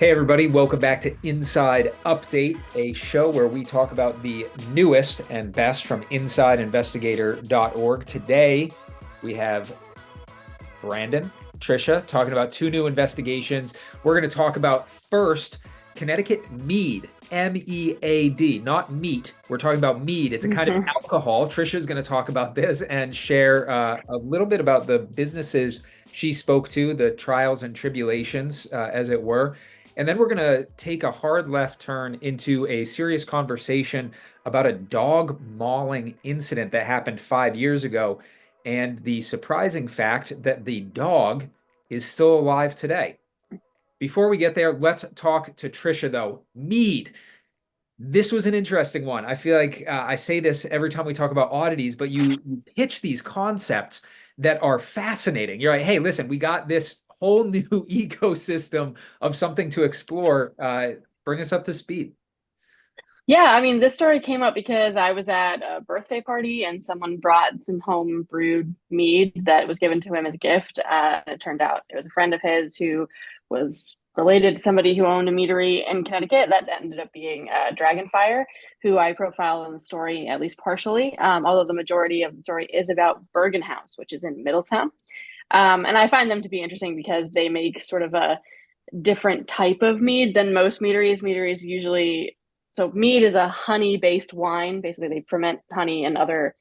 Hey, everybody, welcome back to Inside Update, a show where we talk about the newest and best from InsideInvestigator.org. Today, we have Brandon, Trisha, talking about two new investigations. We're going to talk about first Connecticut mead, MEAD, not meat. We're talking about mead. It's a kind of Mhm. alcohol. Trisha's going to talk about this and share a little bit about the businesses she spoke to, the trials and tribulations, as it were. And then we're going to take a hard left turn into a serious conversation about a dog mauling incident that happened 5 years ago and the surprising fact that the dog is still alive today. Before we get there, let's talk to Trisha, though. Mead. This was an interesting one. I feel like I say this every time we talk about oddities, but you pitch these concepts that are fascinating. You're like, hey, listen, we got this whole new ecosystem of something to explore. Bring us up to speed. Yeah, I mean, this story came up because I was at a birthday party and someone brought some home brewed mead that was given to him as a gift. It turned out it was a friend of his who was related to somebody who owned a meadery in Connecticut that ended up being Dragonfire, who I profile in the story at least partially, although the majority of the story is about Bergen House, which is in Middletown. And I find them to be interesting because they make sort of a different type of mead than most meaderies. Meaderies usually, so mead is a honey based wine. Basically, they ferment honey and other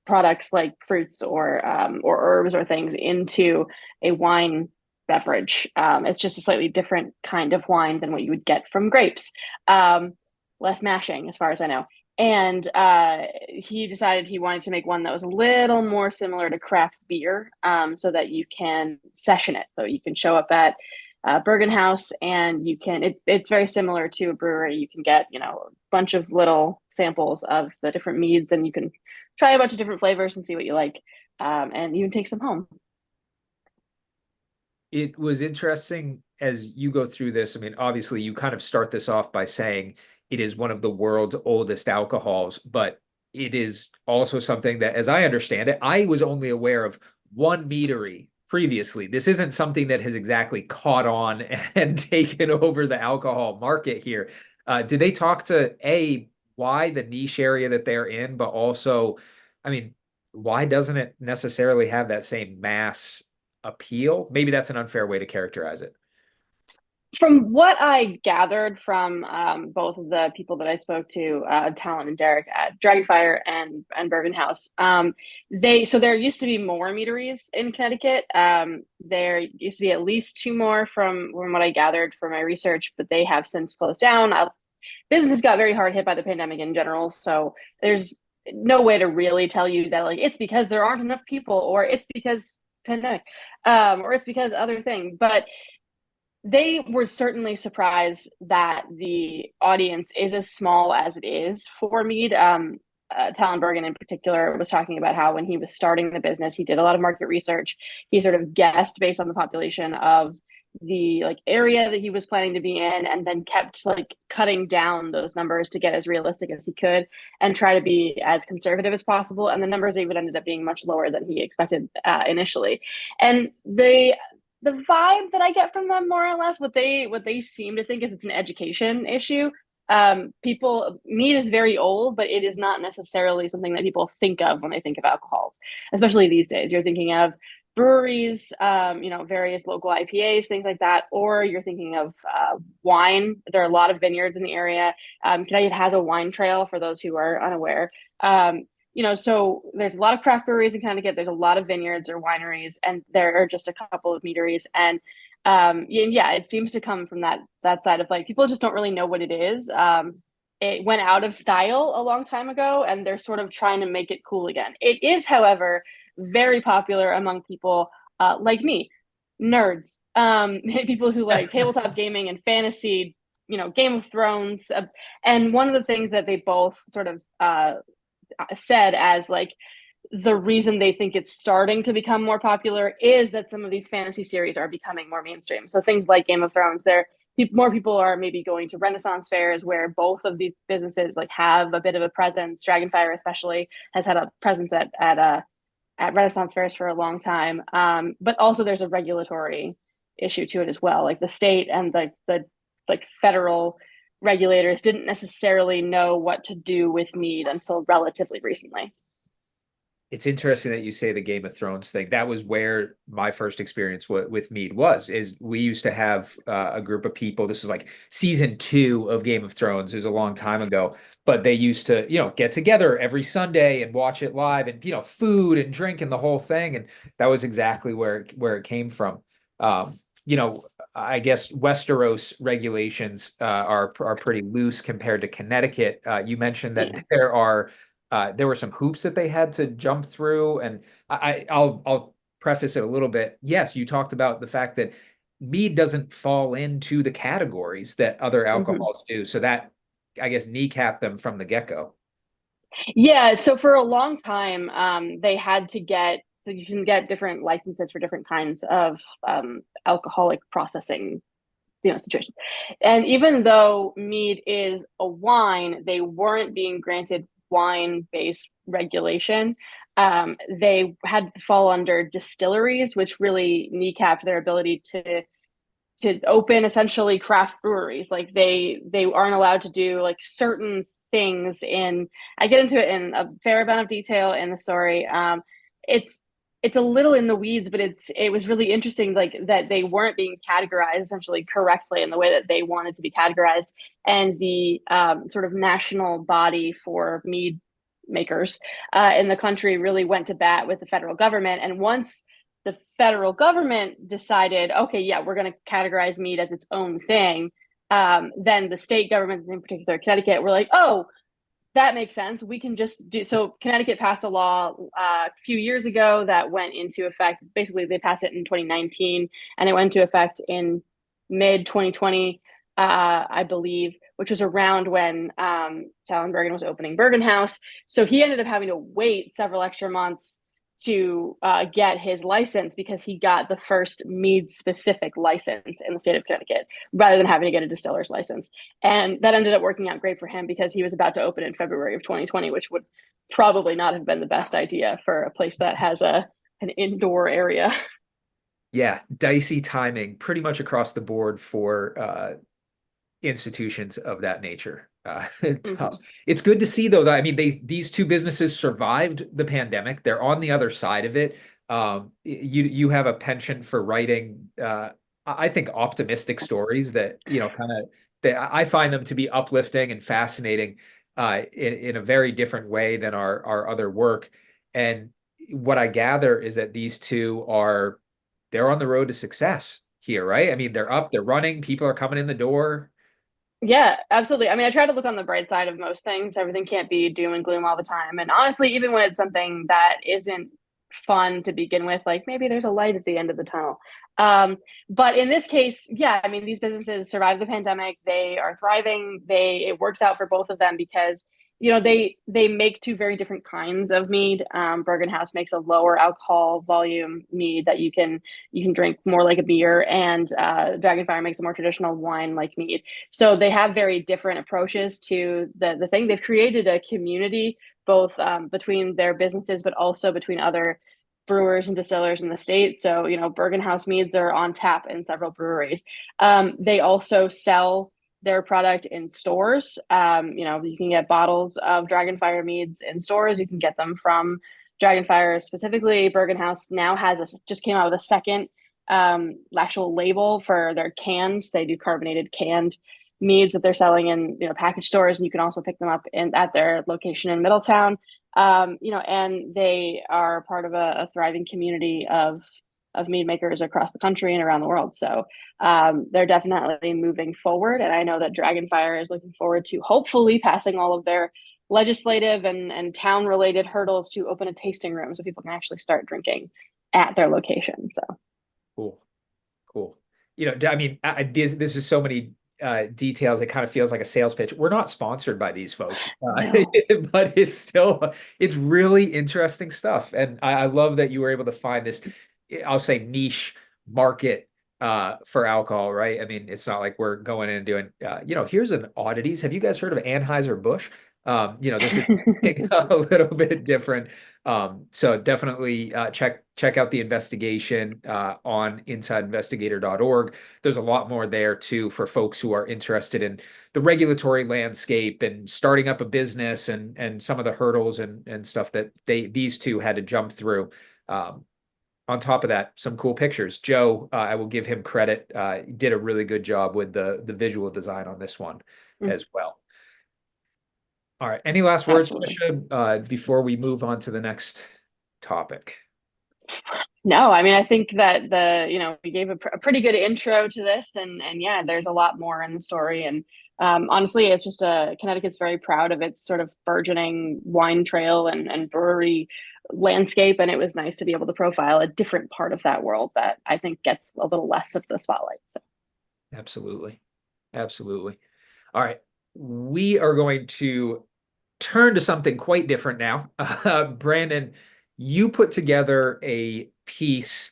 products like fruits or herbs or things into a wine beverage. It's just a slightly different kind of wine than what you would get from grapes. Less mashing, as far as I know. And he decided he wanted to make one that was a little more similar to craft beer, so that you can session it. So you can show up at Bergen House, and it's very similar to a brewery. You can get a bunch of little samples of the different meads, and you can try a bunch of different flavors and see what you like, and even take some home. It was interesting as you go through this. I mean, obviously, you kind of start this off by saying it is one of the world's oldest alcohols, but it is also something that, as I understand it, I was only aware of one meadery previously. This isn't something that has exactly caught on and taken over the alcohol market here. Did they talk to why the niche area that they're in, but also, I mean, why doesn't it necessarily have that same mass appeal? Maybe that's an unfair way to characterize it. From what I gathered from both of the people that I spoke to, Talon and Derek at Dragonfire and Bourbon House, there used to be more meaderies in Connecticut. There used to be at least two more from what I gathered from my research, but they have since closed down. Businesses got very hard hit by the pandemic in general, so there's no way to really tell you that like it's because there aren't enough people, or it's because pandemic, or it's because other thing, but they were certainly surprised that the audience is as small as it is for Mead. Talon Bergen in particular was talking about how when he was starting the business, he did a lot of market research. He sort of guessed based on the population of the like area that he was planning to be in, and then kept like cutting down those numbers to get as realistic as he could and try to be as conservative as possible. And the numbers even ended up being much lower than he expected initially. And the vibe that I get from them, more or less, what they seem to think is it's an education issue. People mead is very old, but it is not necessarily something that people think of when they think of alcohols, especially these days. You're thinking of breweries, various local IPAs, things like that, or you're thinking of wine. There are a lot of vineyards in the area. Connecticut has a wine trail for those who are unaware. So there's a lot of craft breweries in Connecticut. There's a lot of vineyards or wineries, and there are just a couple of meaderies. And yeah, it seems to come from that side of like people just don't really know what it is. It went out of style a long time ago, and they're sort of trying to make it cool again. It is, however, very popular among people like me, nerds, people who like tabletop gaming and fantasy, Game of Thrones. And one of the things that they both sort of said as like the reason they think it's starting to become more popular is that some of these fantasy series are becoming more mainstream. So things like Game of Thrones, more people are maybe going to Renaissance fairs where both of these businesses like have a bit of a presence. Dragonfire especially has had a presence at Renaissance fairs for a long time. But also there's a regulatory issue to it as well. Like the state and the like federal regulators didn't necessarily know what to do with mead until relatively recently. It's interesting that you say the Game of Thrones thing. That was where my first experience with mead was. Is we used to have a group of people. This was like season 2 of Game of Thrones. It was a long time ago, but they used to, get together every Sunday and watch it live, and food and drink and the whole thing. And that was exactly where it came from. Um, you know, I guess Westeros regulations are pretty loose compared to Connecticut. You mentioned that Yeah. there were some hoops that they had to jump through, and I'll preface it a little bit. Yes, you talked about the fact that mead doesn't fall into the categories that other Mm-hmm. alcohols do, so that I guess kneecap them from the get-go. Yeah, so for a long time, they had to get so you can get different licenses for different kinds of alcoholic processing, situations. And even though mead is a wine, they weren't being granted wine-based regulation. They had to fall under distilleries, which really kneecapped their ability to open essentially craft breweries. Like they aren't allowed to do like certain things in I get into it in a fair amount of detail in the story. It's it's a little in the weeds, but it was really interesting like that they weren't being categorized essentially correctly in the way that they wanted to be categorized. And the sort of national body for mead makers in the country really went to bat with the federal government. And once the federal government decided, okay, yeah, we're going to categorize mead as its own thing, then the state governments, in particular Connecticut, were like, oh, that makes sense. We can just do so. Connecticut passed a law a few years ago that went into effect. Basically, they passed it in 2019, and it went into effect in mid 2020, I believe, which was around when Talon Bergen was opening Bergen House. So he ended up having to wait several extra months to get his license because he got the first mead specific license in the state of Connecticut rather than having to get a distiller's license. And that ended up working out great for him because he was about to open in February of 2020, which would probably not have been the best idea for a place that has an indoor area. Yeah, dicey timing pretty much across the board for institutions of that nature. Tough. Mm-hmm. It's good to see though that I mean these two businesses survived the pandemic. They're on the other side of it. You have a penchant for writing I think optimistic stories that kind of that I find them to be uplifting and fascinating in a very different way than our other work. And what I gather is that these two they're on the road to success here, right? I mean, they're up, they're running, people are coming in the door. Yeah, absolutely. I mean, I try to look on the bright side of most things. Everything can't be doom and gloom all the time. And honestly, even when it's something that isn't fun to begin with, like maybe there's a light at the end of the tunnel. Um, but in this case, yeah, I mean, these businesses survived the pandemic. They are thriving. It works out for both of them because they make two very different kinds of mead. Bergen House makes a lower alcohol volume mead that you can drink more like a beer, and Dragonfire makes a more traditional wine like mead. So they have very different approaches to the thing. They've created a community both between their businesses, but also between other brewers and distillers in the state. So, Bergen House meads are on tap in several breweries. They also sell their product in stores. You can get bottles of Dragonfire meads in stores. You can get them from Dragonfire specifically. Bergen House now just came out with a second actual label for their cans. They do carbonated canned meads that they're selling in package stores, and you can also pick them up at their location in Middletown. And they are part of a thriving community of mead makers across the country and around the world. So they're definitely moving forward, and I know that Dragonfire is looking forward to hopefully passing all of their legislative and town related hurdles to open a tasting room so people can actually start drinking at their location. So Cool. Cool. I mean, this is so many details. It kind of feels like a sales pitch. We're not sponsored by these folks, no. but it's really interesting stuff. And I love that you were able to find this, I'll say niche market for alcohol, right? I mean, it's not like we're going in and doing, here's an oddities. Have you guys heard of Anheuser-Busch? This is something a little bit different. So definitely check out the investigation on insideinvestigator.org. There's a lot more there too for folks who are interested in the regulatory landscape and starting up a business and some of the hurdles and stuff that these two had to jump through. Um, on top of that, some cool pictures. Joe, I will give him credit. Did a really good job with the visual design on this one Mm, as well. All right. Any last words, absolutely. Trisha, before we move on to the next topic? No, I mean, I think that we gave a pretty good intro to this, and yeah, there's a lot more in the story. And honestly, it's just Connecticut's very proud of its sort of burgeoning wine trail and brewery landscape, and it was nice to be able to profile a different part of that world that I think gets a little less of the spotlight. So, Absolutely. Absolutely. All right. We are going to turn to something quite different now. Brandon, you put together a piece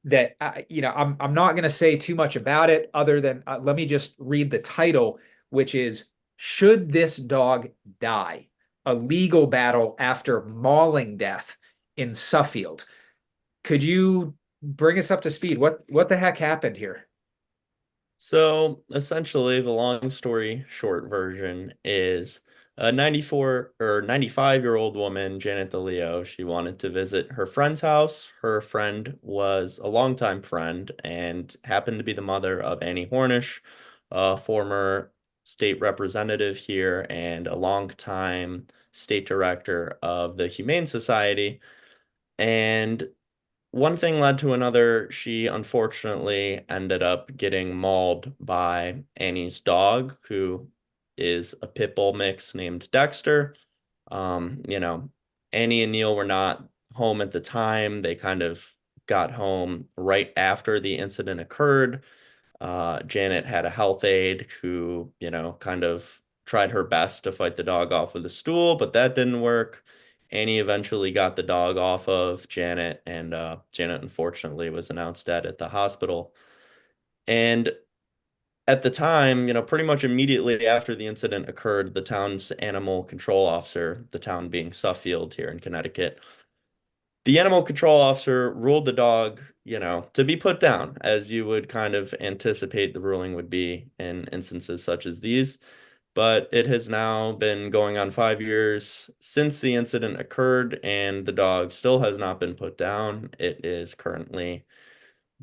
that I'm not going to say too much about it other than let me just read the title, which is "Should This Dog Die? A Legal Battle After Mauling Death in Suffield." Could you bring us up to speed? What the heck happened here? So essentially, the long story short version is a 94 or 95-year-old woman, Janet DeLeo. She wanted to visit her friend's house. Her friend was a longtime friend and happened to be the mother of Annie Hornish, a former state representative here and a longtime state director of the Humane Society. And one thing led to another. She unfortunately ended up getting mauled by Annie's dog, who is a pit bull mix named Dexter. You know, Annie and Neil were not home at the time. They kind of got home right after the incident occurred. Janet had a health aide who, kind of tried her best to fight the dog off with a stool, but that didn't work. Annie eventually got the dog off of Janet, and Janet unfortunately was announced dead at the hospital. And at the time, pretty much immediately after the incident occurred, the town's animal control officer, the town being Suffield here in Connecticut, the animal control officer ruled the dog, to be put down, as you would kind of anticipate the ruling would be in instances such as these. But it has now been going on 5 years since the incident occurred, and the dog still has not been put down. It is currently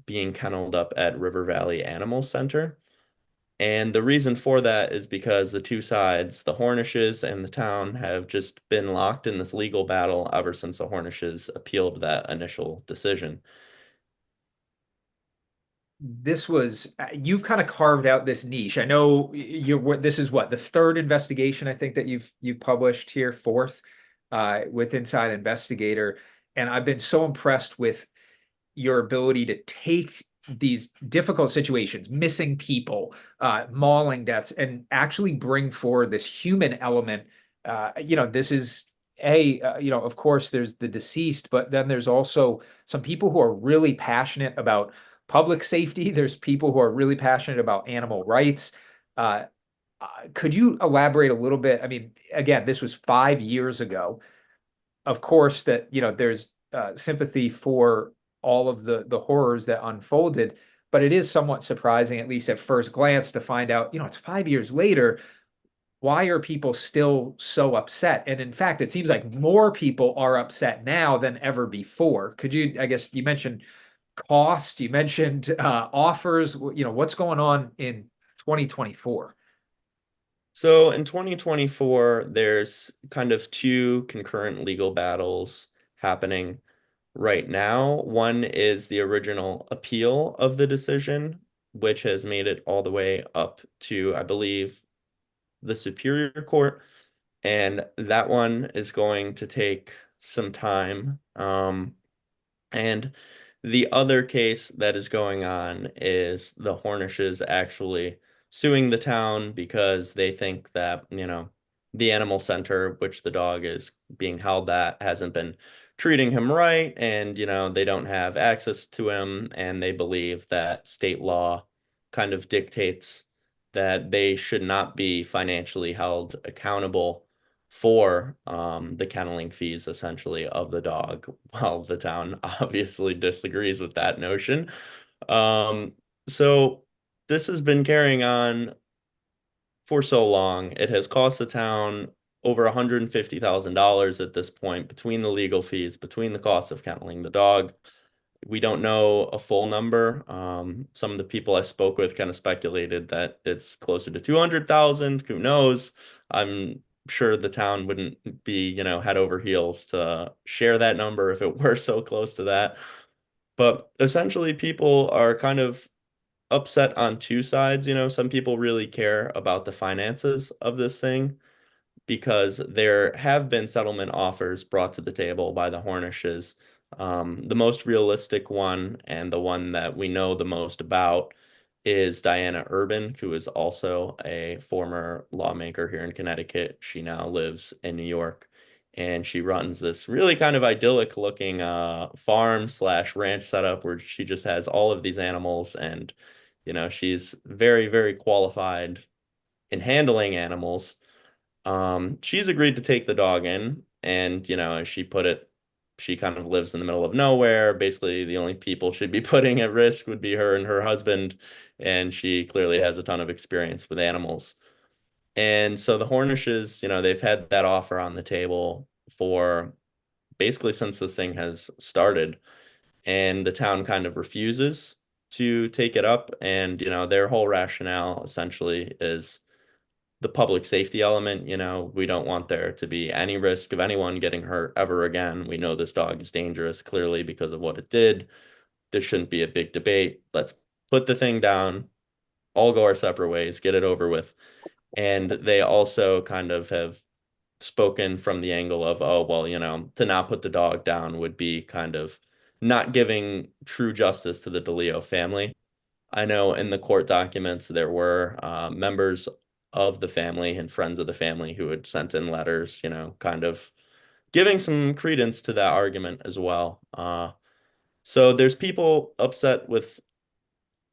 being kenneled up at River Valley Animal Center. And the reason for that is because the two sides, the Hornishes and the town, have just been locked in this legal battle ever since the Hornishes appealed that initial decision. You've kind of carved out this niche. I know this is what the third investigation I think that you've published here, fourth, with Inside Investigator, and I've been so impressed with your ability to take these difficult situations, missing people, mauling deaths, and actually bring forward this human element. This is of course, there's the deceased, but then there's also some people who are really passionate about public safety. There's people who are really passionate about animal rights. Uh, could you elaborate a little bit? I mean, again, this was 5 years ago. Of course, that there's sympathy for all of the horrors that unfolded, but it is somewhat surprising, at least at first glance, to find out, it's 5 years later. Why are people still so upset? And in fact, it seems like more people are upset now than ever before. I guess you mentioned cost, you mentioned offers, what's going on in 2024? So in 2024, there's kind of two concurrent legal battles happening right now. One is the original appeal of the decision, which has made it all the way up to, I believe, the Superior Court. And that one is going to take some time. And the other case that is going on is the Hornishes actually suing the town because they think that, the animal center, which the dog is being held at, hasn't been treating him right. And, they don't have access to him. And they believe that state law kind of dictates that they should not be financially held accountable for the kenneling fees essentially of the dog. Well, the town obviously disagrees with that notion. Um, so this has been carrying on for so long. It has cost the town over $150,000 at this point between the legal fees, between the cost of kenneling the dog. We don't know a full number. Some of the people I spoke with kind of speculated that it's closer to 200,000. Who knows? I'm sure the town wouldn't be, head over heels to share that number if it were so close to that. But essentially, people are kind of upset on two sides. Some people really care about the finances of this thing because there have been settlement offers brought to the table by the Hornishes. The most realistic one and the one that we know the most about is Diana Urban, who is also a former lawmaker here in Connecticut. She now lives in New York, and she runs this really kind of idyllic looking farm slash ranch setup where she just has all of these animals, and she's very, very qualified in handling animals. She's agreed to take the dog in, and as she put it, she kind of lives in the middle of nowhere. Basically, the only people she'd be putting at risk would be her and her husband, and she clearly has a ton of experience with animals. And so the Hornishes, they've had that offer on the table for basically since this thing has started, and the town kind of refuses to take it up. And, their whole rationale essentially is the public safety element. We don't want there to be any risk of anyone getting hurt ever again. We know this dog is dangerous clearly because of what it did. There shouldn't be a big debate. Let's put the thing down, all go our separate ways, get it over with. And they also kind of have spoken from the angle of, oh, well, to not put the dog down would be kind of not giving true justice to the DeLeo family. I know in the court documents there were members of the family and friends of the family who had sent in letters, kind of giving some credence to that argument as well. So there's people upset with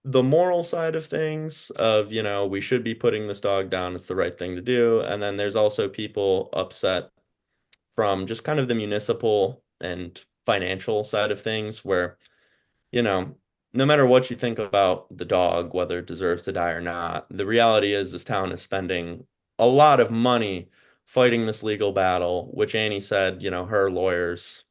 the moral side of things of, we should be putting this dog down. It's the right thing to do. And then there's also people upset from just kind of the municipal and financial side of things where you know, no matter what you think about the dog, whether it deserves to die or not, the reality is this town is spending a lot of money fighting this legal battle, which Annie said, her lawyers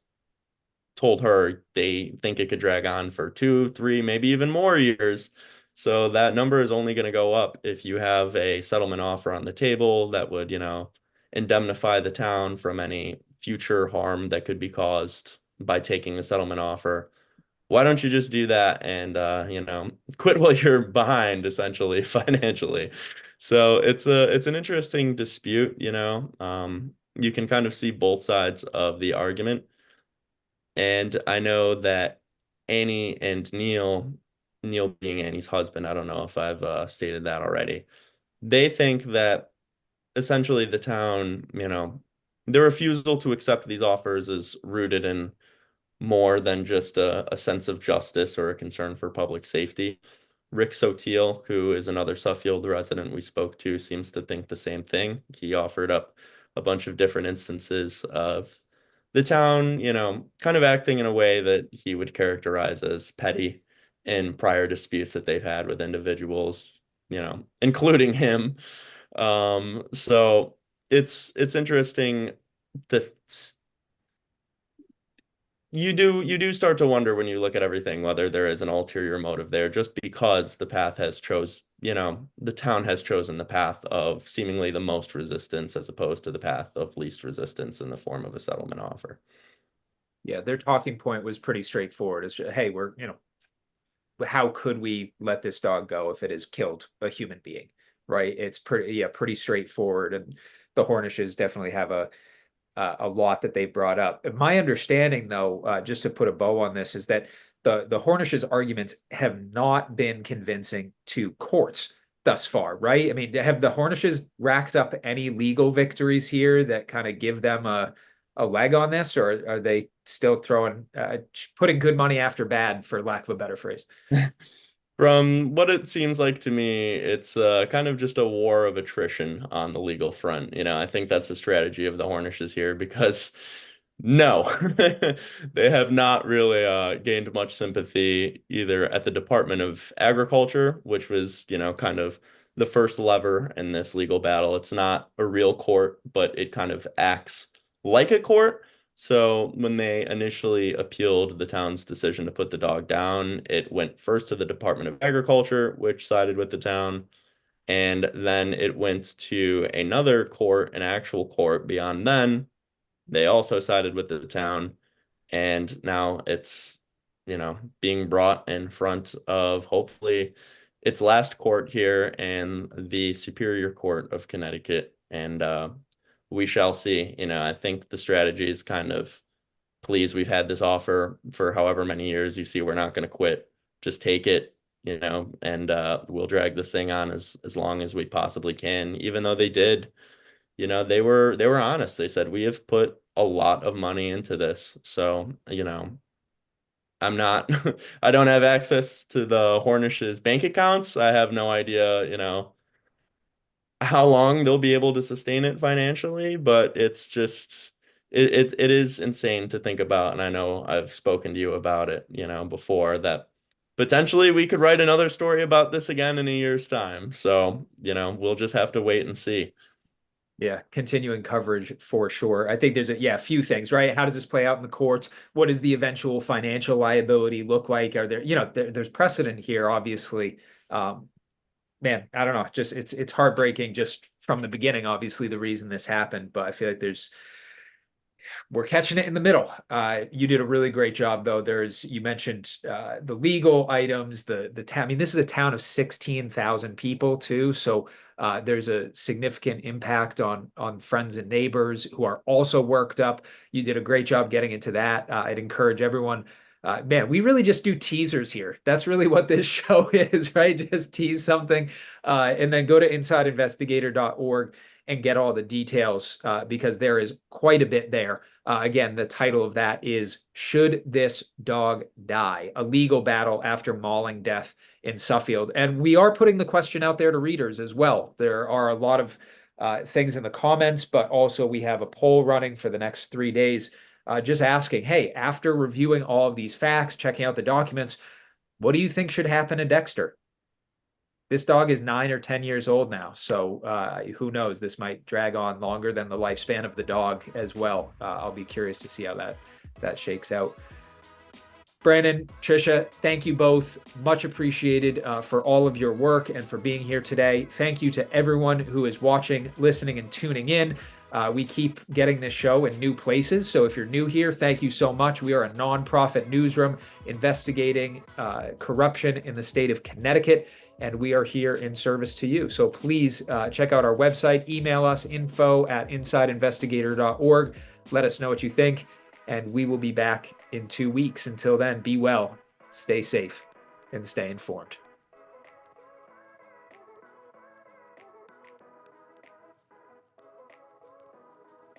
told her they think it could drag on for 2, 3, maybe even more years. So that number is only going to go up if you have a settlement offer on the table that would, indemnify the town from any future harm that could be caused by taking the settlement offer. Why don't you just do that and quit while you're behind essentially financially. So it's an interesting dispute. You can kind of see both sides of the argument. And I know that Annie and Neil being Annie's husband, I don't know if I've stated that already. They think that essentially the town, the refusal to accept these offers is rooted in more than just a sense of justice or a concern for public safety. Rick Sotil, who is another Suffield resident we spoke to, seems to think the same thing. He offered up a bunch of different instances of the town, kind of acting in a way that he would characterize as petty in prior disputes that they've had with individuals, including him. So it's interesting. The you do start to wonder when you look at everything whether there is an ulterior motive there just because the town has chosen the path of seemingly the most resistance as opposed to the path of least resistance in the form of a settlement offer. Yeah, their talking point was pretty straightforward. It's just, hey, how could we let this dog go if it has killed a human being? Right? It's pretty straightforward. And the Hornishes definitely have a lot that they brought up. My understanding, though, just to put a bow on this, is that the Hornishes' arguments have not been convincing to courts thus far, right? I mean, have the Hornishes racked up any legal victories here that kind of give them a leg on this, or are they still putting good money after bad, for lack of a better phrase? From what it seems like to me, it's kind of just a war of attrition on the legal front. I think that's the strategy of the Hornishes here because no, they have not really gained much sympathy either at the Department of Agriculture, which was, kind of the first lever in this legal battle. It's not a real court, but it kind of acts like a court. So when they initially appealed the town's decision to put the dog down, it went first to the Department of Agriculture, which sided with the town, and then it went to another court, an actual court beyond then. They also sided with the town, and now it's, being brought in front of hopefully its last court here and the Superior Court of Connecticut. And we shall see. I think the strategy is kind of, please, we've had this offer for however many years. You see, we're not going to quit. Just take it, and we'll drag this thing on as long as we possibly can. Even though they did, they were honest. They said we have put a lot of money into this. So, I'm not, I don't have access to the Hornish's bank accounts. I have no idea, how long they'll be able to sustain it financially, but it's just it is insane to think about. And I know I've spoken to you about it, before, that potentially we could write another story about this again in a year's time. So, we'll just have to wait and see. Yeah, continuing coverage for sure. I think there's a few things, right? How does this play out in the courts? What does the eventual financial liability look like? Are there, there's precedent here, obviously. Um, Man, I don't know. Just it's heartbreaking just from the beginning, obviously, the reason this happened, but I feel like we're catching it in the middle. You did a really great job, though. You mentioned the legal items, the town. I mean, this is a town of 16,000 people too, so there's a significant impact on friends and neighbors who are also worked up. You did a great job getting into that. I'd encourage everyone. Man, we really just do teasers here. That's really what this show is, right? Just tease something, and then go to insideinvestigator.org and get all the details because there is quite a bit there. Again, the title of that is Should This Dog Die? A Legal Battle After Mauling Death in Suffield. And we are putting the question out there to readers as well. There are a lot of things in the comments, but also we have a poll running for the next 3 days, just asking, hey, after reviewing all of these facts, checking out the documents, what do you think should happen to Dexter? This dog is 9 or 10 years old now, so who knows? This might drag on longer than the lifespan of the dog as well. I'll be curious to see how that shakes out. Brandon, Trisha, thank you both. Much appreciated for all of your work and for being here today. Thank you to everyone who is watching, listening, and tuning in. We keep getting this show in new places, so if you're new here, thank you so much. We are a nonprofit newsroom investigating corruption in the state of Connecticut, and we are here in service to you. So please check out our website, email us, info@insideinvestigator.org. Let us know what you think, and we will be back in 2 weeks. Until then, be well, stay safe, and stay informed.